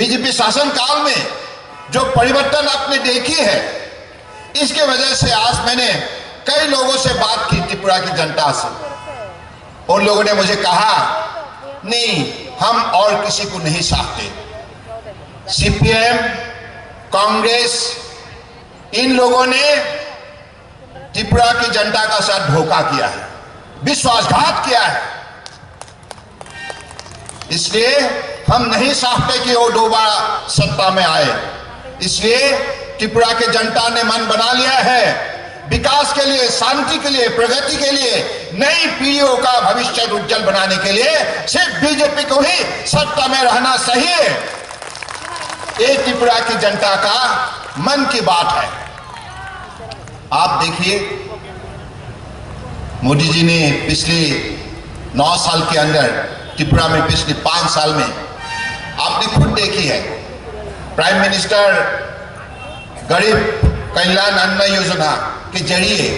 BJP शासन काल में जो परिवर्तन आपने देखी है, इसके वजह से आज मैंने कई लोगों से बात की, त्रिपुरा की जनता से। उन लोगों ने मुझे कहा, नहीं, हम और किसी को नहीं चाहते। सीपीएम, कांग्रेस, इन लोगों ने त्रिपुरा की जनता का साथ धोखा किया है, विश्वासघात किया है। इसलिए हम नहीं चाहते कि वो दोबारा सत्ता में आए। इसलिए त्रिपुरा के जनता ने मन बना लिया है, विकास के लिए, शांति के लिए, प्रगति के लिए, नई पीढ़ियों का भविष्य उज्जवल बनाने के लिए सिर्फ बीजेपी को ही सत्ता में रहना सही है। ये त्रिपुरा की जनता का मन की बात है। आप देखिए, मोदी जी ने पिछले 9 साल के अंदर त्रिपुरा में, पिछले 5 साल में आपने खुद देखी है, प्राइम मिनिस्टर गरीब कल्याण अन्न योजना के जरिए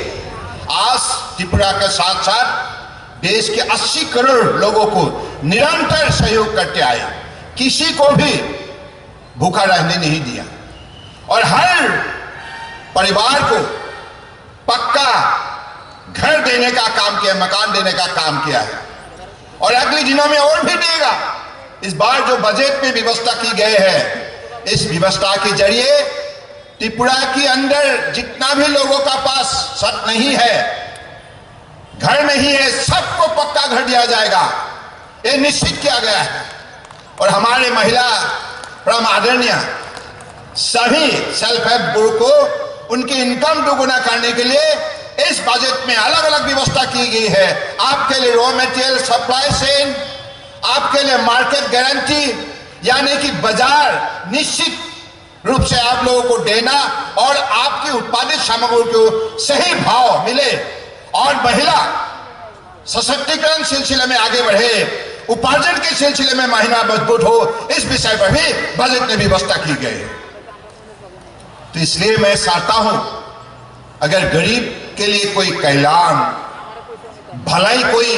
आज त्रिपुरा के साथ साथ देश के 80 करोड़ लोगों को निरंतर सहयोग करते आए, किसी को भी भूखा रहने नहीं दिया और हर परिवार को पक्का घर देने का काम किया, मकान देने का काम किया है और अगले दिनों में और भी देगा। इस बार जो बजट में व्यवस्था की गई है, इस व्यवस्था के जरिए त्रिपुरा के अंदर जितना भी लोगों का पास छत नहीं है, घर नहीं है, सबको पक्का घर दिया जाएगा, ये निश्चित किया गया है। और हमारे महिला परम आदरणीय सभी सेल्फ हेल्प ग्रुप को उनकी इनकम दोगुना करने के लिए इस बजट में अलग अलग व्यवस्था की गई है। आपके लिए रॉ मटेरियल सप्लाई चेन, आपके लिए मार्केट गारंटी, यानी कि बाजार निश्चित रूप से आप लोगों को देना और आपकी उत्पादित सामग्री को सही भाव मिले और महिला सशक्तिकरण सिलसिले में आगे बढ़े, उपार्जन के सिलसिले में महिला मजबूत हो, इस विषय पर भी बजट में व्यवस्था की गई है। तो इसलिए मैं चाहता हूं, अगर गरीब के लिए कोई कल्याण, भलाई कोई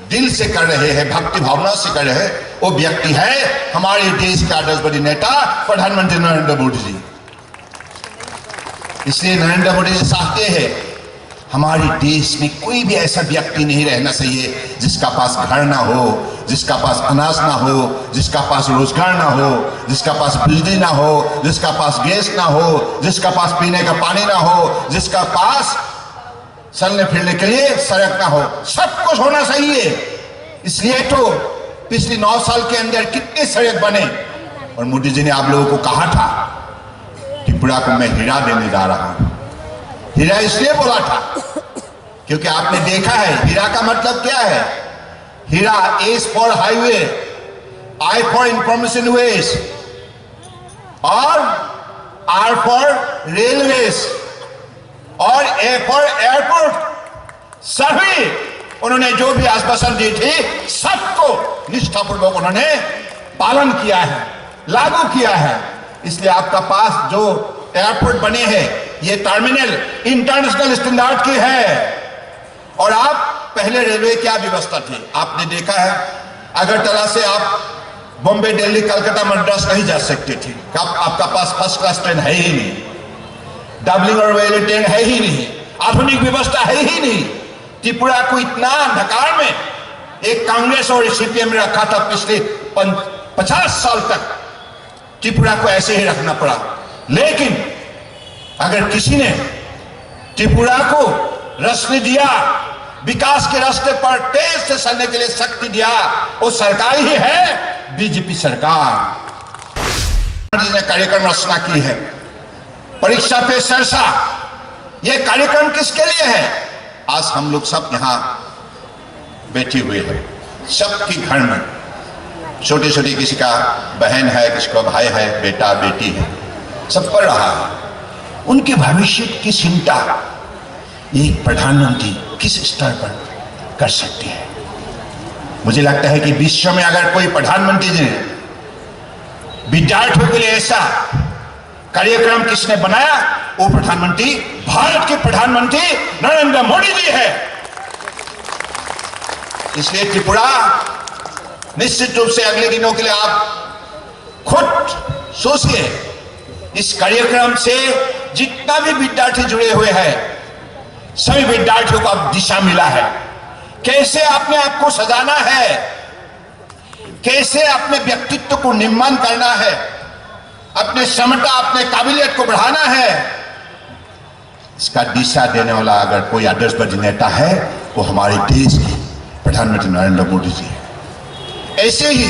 दिल से कर रहे हैं, भक्ति भावना से कर रहे हैं, वो व्यक्ति है हमारे देश का राष्ट्रपति नेता प्रधानमंत्री नरेंद्र मोदी जी। इसलिए नरेंद्र मोदी जी चाहते हैं हमारे देश में कोई भी ऐसा व्यक्ति नहीं रहना चाहिए जिसका पास घर ना हो, जिसका पास अनाज ना हो, जिसका पास रोजगार ना हो, जिसका पास बिजली ना हो, जिसका पास गैस ना हो, जिसका पास पीने का पानी ना हो, जिसका पास चलने फिरने के लिए सड़क ना हो। सब कुछ होना चाहिए। इसलिए तो पिछले 9 साल के अंदर कितने सड़क बने और मोदी जी ने आप लोगों को कहा था त्रिपुरा को मैं हीरा देने जा रहा हूं। हीरा इसलिए बोला था क्योंकि आपने देखा है हीरा का मतलब क्या है। HIRA S for highway, I for information ways और आर फॉर रेलवेज और ए फॉर एयरपोर्ट। सभी उन्होंने जो भी आश्वासन दी थी सबको निष्ठापूर्वक उन्होंने पालन किया है, लागू किया है। इसलिए आपका पास जो एयरपोर्ट बने हैं, ये टर्मिनल इंटरनेशनल स्टैंडर्ड की है। और आप पहले रेलवे क्या व्यवस्था थी आपने देखा है, अगरतला से आप बॉम्बे, दिल्ली, कलकत्ता, मद्रास नहीं जा सकते थे। आपका पास फर्स्ट क्लास ट्रेन है ही नहीं, डबलिंग और रेलवे ट्रेन है ही नहीं, आधुनिक व्यवस्था है ही नहीं। त्रिपुरा को इतना नकार में एक कांग्रेस और सीपीएम ने रखा था, पिछले 50 साल तक त्रिपुरा को ऐसे ही रखना पड़ा। लेकिन अगर किसी ने त्रिपुरा को रास्ते दिया, विकास के रास्ते पर तेज से चलने के लिए शक्ति दिया, वो सरकार ही है बीजेपी सरकार। जिसने कार्यक्रम रचना की है, परीक्षा पे चर्चा, ये कार्यक्रम किसके लिए है? आज हम लोग सब यहां बैठे हुए हैं, सबके घर में छोटे छोटे, किसी का बहन है, किसी का भाई है, बेटा बेटी है, सब पढ़ रहा है। उनके भविष्य की चिंता एक प्रधानमंत्री किस स्तर पर कर सकते हैं? मुझे लगता है कि विश्व में अगर कोई प्रधानमंत्री जी विद्यार्थियों के लिए ऐसा कार्यक्रम किसने बनाया, वो प्रधानमंत्री, भारत के प्रधानमंत्री नरेंद्र मोदी जी है। इसलिए त्रिपुरा निश्चित रूप से अगले दिनों के लिए आप खुद सोचिए, इस कार्यक्रम से जितना भी विद्यार्थी जुड़े हुए हैं, सभी विद्यार्थियों को अब दिशा मिला है, कैसे अपने आप को सजाना है, कैसे अपने व्यक्तित्व को निर्माण करना है, अपने क्षमता, अपने काबिलियत को बढ़ाना है। इसका दिशा देने वाला अगर कोई आदर्शवादी नेता है, वो हमारे देश के प्रधानमंत्री नरेंद्र मोदी जी है। ऐसे ही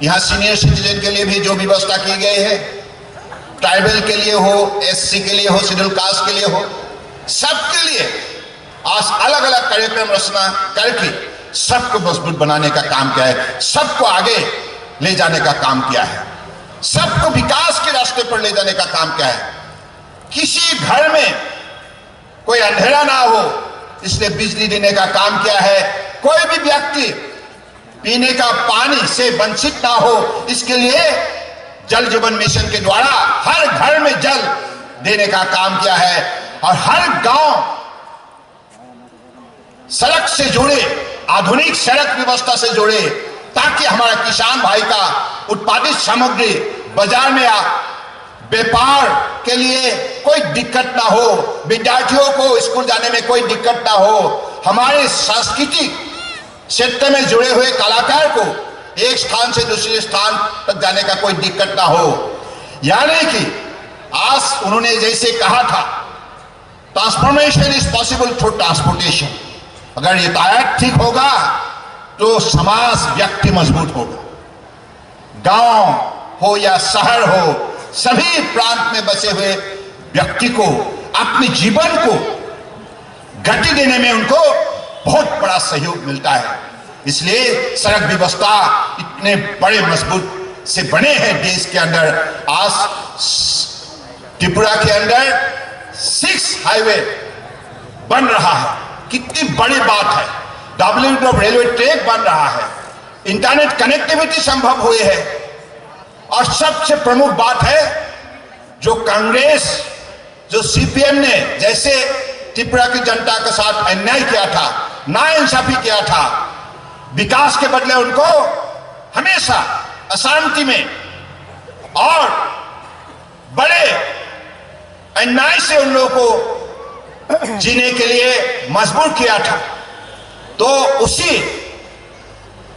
यहां सीनियर सिटीजन के लिए भी जो व्यवस्था की गई है, ट्राइबल के लिए हो, एससी के लिए हो, शेड्यूल कास्ट के लिए हो, सबके लिए आज अलग अलग कार्यक्रम रचना करके सबको मजबूत बनाने का काम किया है, सबको आगे ले जाने का काम किया है, सबको विकास के रास्ते पर ले जाने का काम किया है। किसी घर में कोई अंधेरा ना हो, इसलिए बिजली देने का काम किया है। कोई भी व्यक्ति पीने का पानी से वंचित ना हो, इसके लिए जल जीवन मिशन के द्वारा हर घर में जल देने का काम किया है और हर गांव सड़क से जुड़े, आधुनिक सड़क व्यवस्था से जुड़े, ताकि हमारा किसान भाई का उत्पादित सामग्री बाजार में व्यापार के लिए कोई दिक्कत ना हो, विद्यार्थियों को स्कूल जाने में कोई दिक्कत ना हो, हमारे सांस्कृतिक क्षेत्र में जुड़े हुए कलाकार को एक स्थान से दूसरे स्थान तक जाने का कोई दिक्कत ना हो। यानी कि आज उन्होंने जैसे कहा था, transformation is possible through transportation. अगर यातायात ठीक होगा तो समाज, व्यक्ति मजबूत होगा। गांव हो या शहर हो, सभी प्रांत में बसे हुए व्यक्ति को अपने जीवन को गति देने में उनको बहुत बड़ा सहयोग मिलता है। इसलिए सड़क व्यवस्था इतने बड़े मजबूत से बने हैं देश के अंदर। आज त्रिपुरा के अंदर 6 हाईवे बन रहा है, कितनी बड़ी बात है। डब्ल्यू रेलवे ट्रैक बन रहा है, इंटरनेट कनेक्टिविटी संभव हुई है। और सबसे प्रमुख बात है, जो कांग्रेस, जो सीपीएम ने जैसे त्रिपुरा की जनता के साथ अन्याय किया था, नाइंसाफी किया था, विकास के बदले उनको हमेशा अशांति में और बड़े अन्याय से उन लोगों को जीने के लिए मजबूर किया था। तो उसी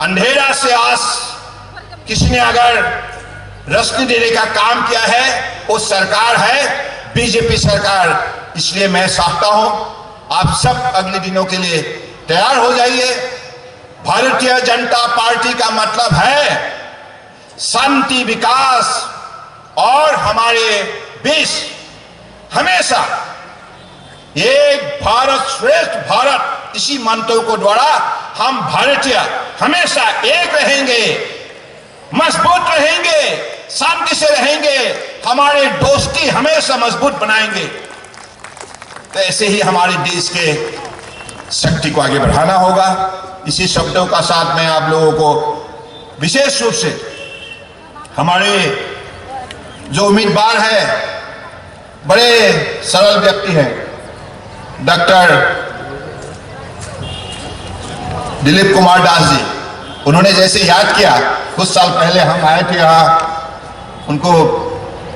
अंधेरा से आज किसी ने अगर रोशनी देने का काम किया है, वो सरकार है बीजेपी सरकार। इसलिए मैं चाहता हूं आप सब अगले दिनों के लिए तैयार हो जाइए। भारतीय जनता पार्टी का मतलब है शांति, विकास और हमारे देश हमेशा एक भारत श्रेष्ठ भारत, इसी मंत्रों को द्वारा हम भारतीय हमेशा एक रहेंगे, मजबूत रहेंगे, शांति से रहेंगे, हमारे दोस्ती हमेशा मजबूत बनाएंगे। तो ऐसे ही हमारे देश के शक्ति को आगे बढ़ाना होगा। इसी शब्दों का साथ मैं आप लोगों को विशेष रूप से हमारे जो उम्मीदवार है, बड़े सरल व्यक्ति हैं, डॉक्टर दिलीप कुमार दास जी, उन्होंने जैसे याद किया, कुछ साल पहले हम आए थे यहाँ उनको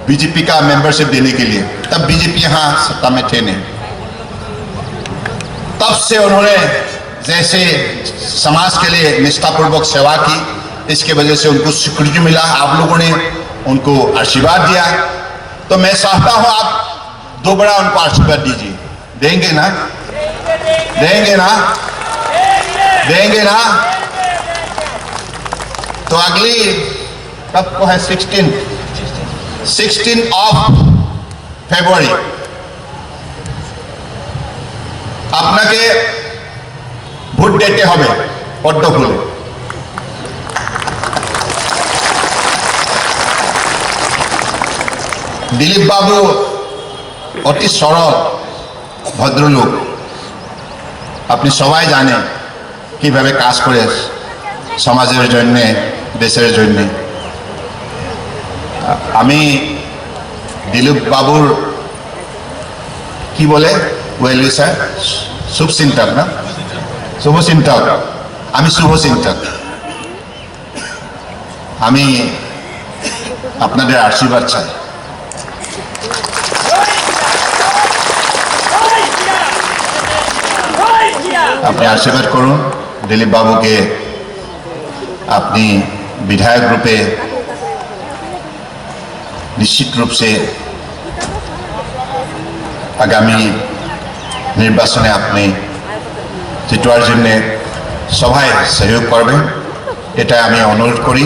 बीजेपी का मेंबरशिप देने के लिए, तब बीजेपी यहाँ सत्ता में थे नहीं। तब से उन्होंने जैसे समाज के लिए निष्ठापूर्वक सेवा की, इसके वजह से उनको स्वीकृति मिला, आप लोगों ने उनको आशीर्वाद दिया। तो मैं चाहता हूं आप दोबारा उनको आशीर्वाद दीजिए। देंगे ना? देंगे ना? देंगे ना? तो अगली कब को है? 16 ফেব্রুয়ারি আপনাকে ভোট দিতে হবে পদ্ম ফুলে। দিলীপ বাবু অতি সরল ভদ্রলোক, আপনি সবাই জানেন কিভাবে কাজ করে সমাজের জন্য, দেশের জন্য। আমি দিলীপ বাবুর কি বলে ওয়েল উইশার, শুভ চিন্তক না, শুভ চিন্তক, আমি শুভ চিন্তক। আমি আপনাদের আশীর্বাদ চাই। আপনি आशीर्वाद করুন दिलीप बाबू के अपनी विधायक रूपे निश्चित रूप से आगामी निर्वाचने अपनी जितोৱাৰ জন্য সবাই सहयोग करबें এটা আমি অনুরোধ করি।